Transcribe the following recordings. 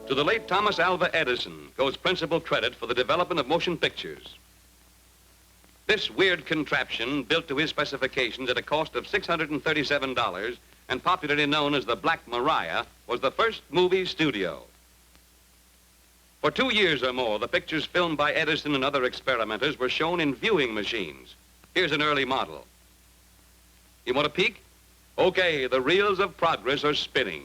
To the late Thomas Alva Edison goes principal credit for the development of motion pictures. This weird contraption, built to his specifications at a cost of $637 and popularly known as the Black Mariah, was the first movie studio. For 2 years or more, the pictures filmed by Edison and other experimenters were shown in viewing machines. Here's an early model. You want a peek? Okay, the reels of progress are spinning.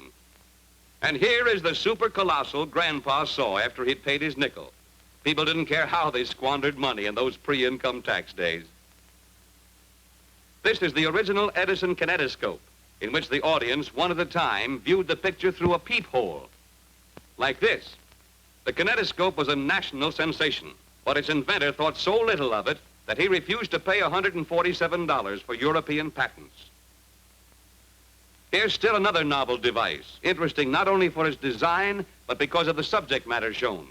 And here is the super colossal Grandpa saw after he'd paid his nickel. People didn't care how they squandered money in those pre-income tax days. This is the original Edison Kinetoscope, in which the audience, one at a time, viewed the picture through a peephole. Like this. The kinetoscope was a national sensation, but its inventor thought so little of it that he refused to pay $147 for European patents. Here's still another novel device, interesting not only for its design, but because of the subject matter shown.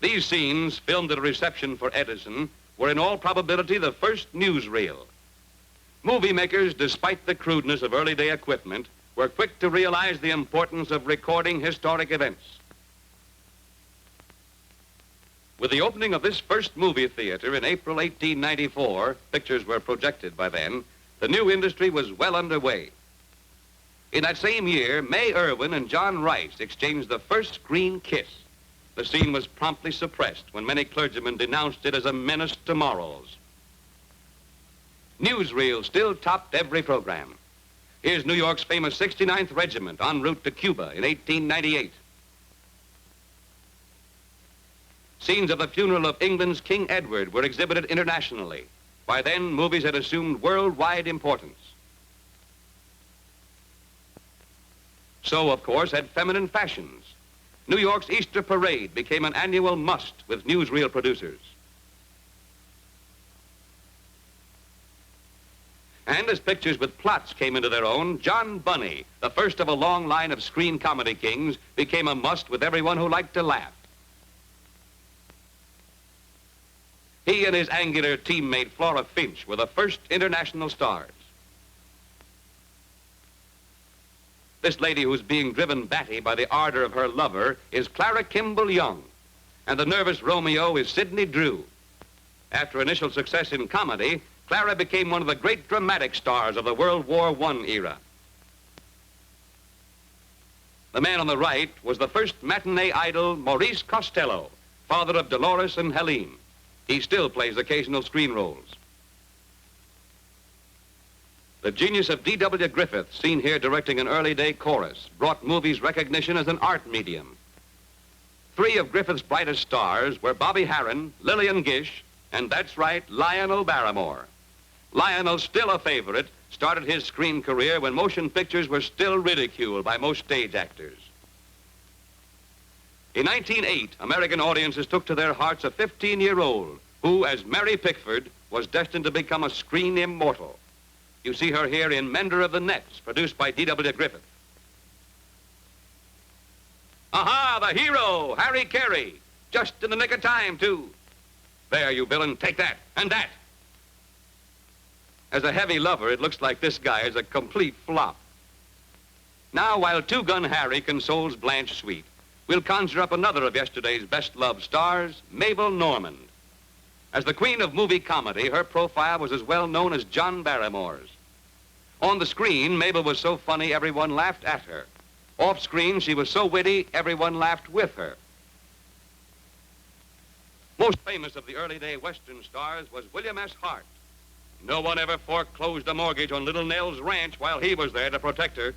These scenes, filmed at a reception for Edison, were in all probability the first newsreel. Movie makers, despite the crudeness of early day equipment, were quick to realize the importance of recording historic events. With the opening of this first movie theater in April 1894, pictures were projected by then, the new industry was well underway. In that same year, May Irwin and John Rice exchanged the first screen kiss. The scene was promptly suppressed when many clergymen denounced it as a menace to morals. Newsreels still topped every program. Here's New York's famous 69th Regiment en route to Cuba in 1898. Scenes of the funeral of England's King Edward were exhibited internationally. By then, movies had assumed worldwide importance. So, of course, had feminine fashions. New York's Easter Parade became an annual must with newsreel producers. And as pictures with plots came into their own, John Bunny, the first of a long line of screen comedy kings, became a must with everyone who liked to laugh. He and his angular teammate Flora Finch were the first international stars. This lady who's being driven batty by the ardor of her lover is Clara Kimball Young, and the nervous Romeo is Sidney Drew. After initial success in comedy, Clara became one of the great dramatic stars of the World War I era. The man on the right was the first matinee idol, Maurice Costello, father of Dolores and Helene. He still plays occasional screen roles. The genius of DW Griffith, seen here directing an early day chorus, brought movies recognition as an art medium. 3 of Griffith's brightest stars were Bobby Harron, Lillian Gish, and that's right, Lionel Barrymore. Lionel, still a favorite, started his screen career when motion pictures were still ridiculed by most stage actors. In 1908, American audiences took to their hearts a 15-year-old who, as Mary Pickford, was destined to become a screen immortal. You see her here in Mender of the Nets, produced by D.W. Griffith. Aha, the hero, Harry Carey, just in the nick of time, too. There, you villain, take that, and that. As a heavy lover, it looks like this guy is a complete flop. Now, while Two-Gun Harry consoles Blanche Sweet, we'll conjure up another of yesterday's best-loved stars, Mabel Normand. As the queen of movie comedy, her profile was as well known as John Barrymore's. On the screen, Mabel was so funny everyone laughed at her. Off-screen, she was so witty everyone laughed with her. Most famous of the early-day Western stars was William S. Hart. No one ever foreclosed a mortgage on Little Nell's ranch while he was there to protect her.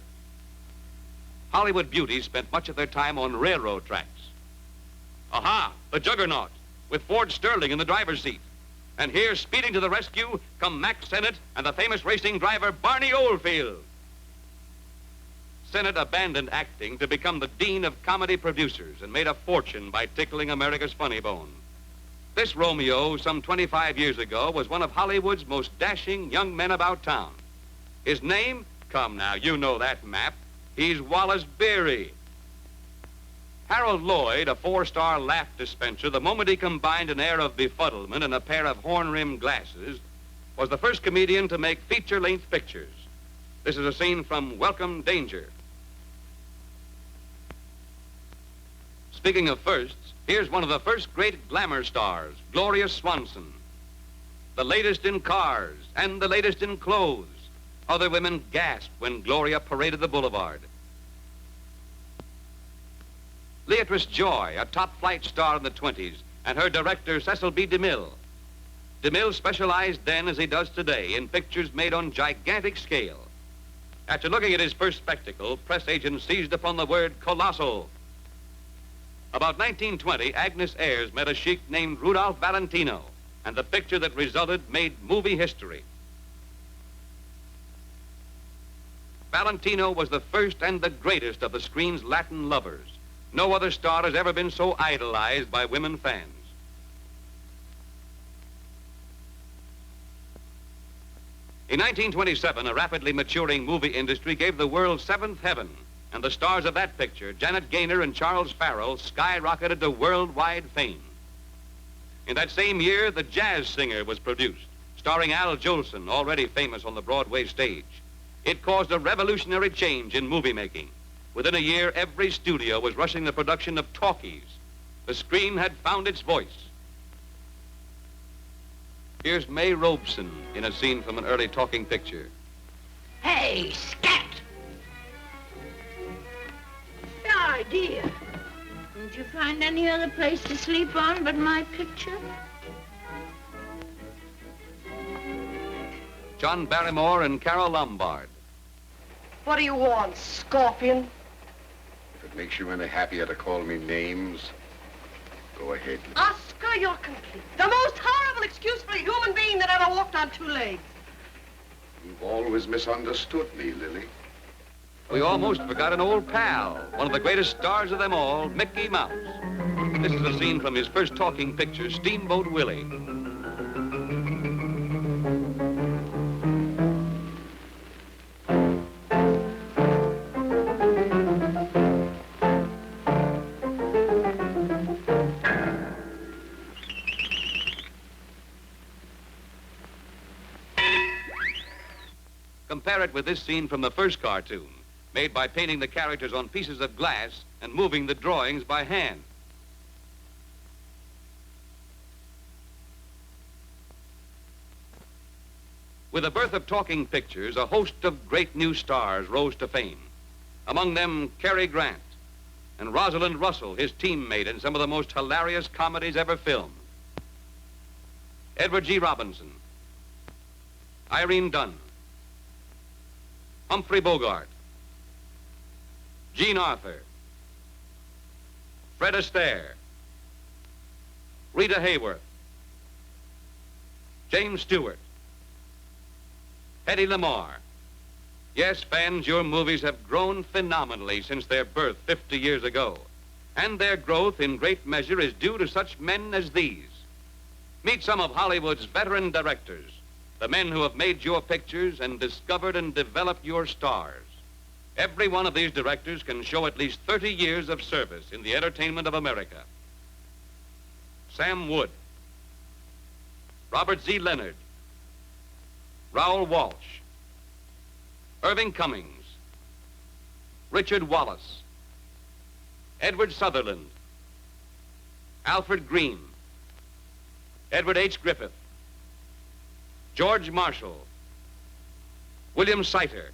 Hollywood beauties spent much of their time on railroad tracks. Aha, the Juggernaut, with Ford Sterling in the driver's seat. And here, speeding to the rescue, come Mack Sennett and the famous racing driver Barney Oldfield. Sennett abandoned acting to become the dean of comedy producers and made a fortune by tickling America's funny bone. This Romeo, some 25 years ago, was one of Hollywood's most dashing young men about town. His name? Come now, you know that map. He's Wallace Beery. Harold Lloyd, a 4-star laugh dispenser, the moment he combined an air of befuddlement and a pair of horn-rimmed glasses, was the first comedian to make feature-length pictures. This is a scene from Welcome Danger. Speaking of firsts, here's one of the first great glamour stars, Gloria Swanson. The latest in cars and the latest in clothes. Other women gasped when Gloria paraded the boulevard. Leatrice Joy, a top-flight star in the 20s, and her director, Cecil B. DeMille. DeMille specialized then, as he does today, in pictures made on gigantic scale. After looking at his first spectacle, press agents seized upon the word colossal. About 1920, Agnes Ayres met a sheik named Rudolph Valentino, and the picture that resulted made movie history. Valentino was the first and the greatest of the screen's Latin lovers. No other star has ever been so idolized by women fans. In 1927, a rapidly maturing movie industry gave the world Seventh Heaven, and the stars of that picture, Janet Gaynor and Charles Farrell, skyrocketed to worldwide fame. In that same year, The Jazz Singer was produced, starring Al Jolson, already famous on the Broadway stage. It caused a revolutionary change in movie making. Within a year, every studio was rushing the production of talkies. The screen had found its voice. Here's May Robeson in a scene from an early talking picture. Hey, scat! The idea. Didn't you find any other place to sleep on but my picture? John Barrymore and Carol Lombard. What do you want, Scorpion? If it makes you any happier to call me names, go ahead. Oscar, you're complete. The most horrible excuse for a human being that ever walked on two legs. You've always misunderstood me, Lily. We almost forgot an old pal, one of the greatest stars of them all, Mickey Mouse. This is a scene from his first talking picture, Steamboat Willie. Compare it with this scene from the first cartoon, made by painting the characters on pieces of glass and moving the drawings by hand. With the birth of talking pictures, a host of great new stars rose to fame. Among them, Cary Grant and Rosalind Russell, his teammate in some of the most hilarious comedies ever filmed. Edward G. Robinson, Irene Dunn, Humphrey Bogart, Jean Arthur, Fred Astaire, Rita Hayworth, James Stewart, Hedy Lamarr. Yes, fans, your movies have grown phenomenally since their birth 50 years ago. And their growth in great measure is due to such men as these. Meet some of Hollywood's veteran directors, the men who have made your pictures and discovered and developed your stars. Every one of these directors can show at least 30 years of service in the entertainment of America. Sam Wood, Robert Z. Leonard, Raoul Walsh, Irving Cummings, Richard Wallace, Edward Sutherland, Alfred Green, Edward H. Griffith, George Marshall, William Sighter,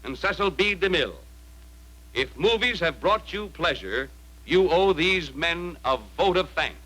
and Cecil B. DeMille. If movies have brought you pleasure, you owe these men a vote of thanks.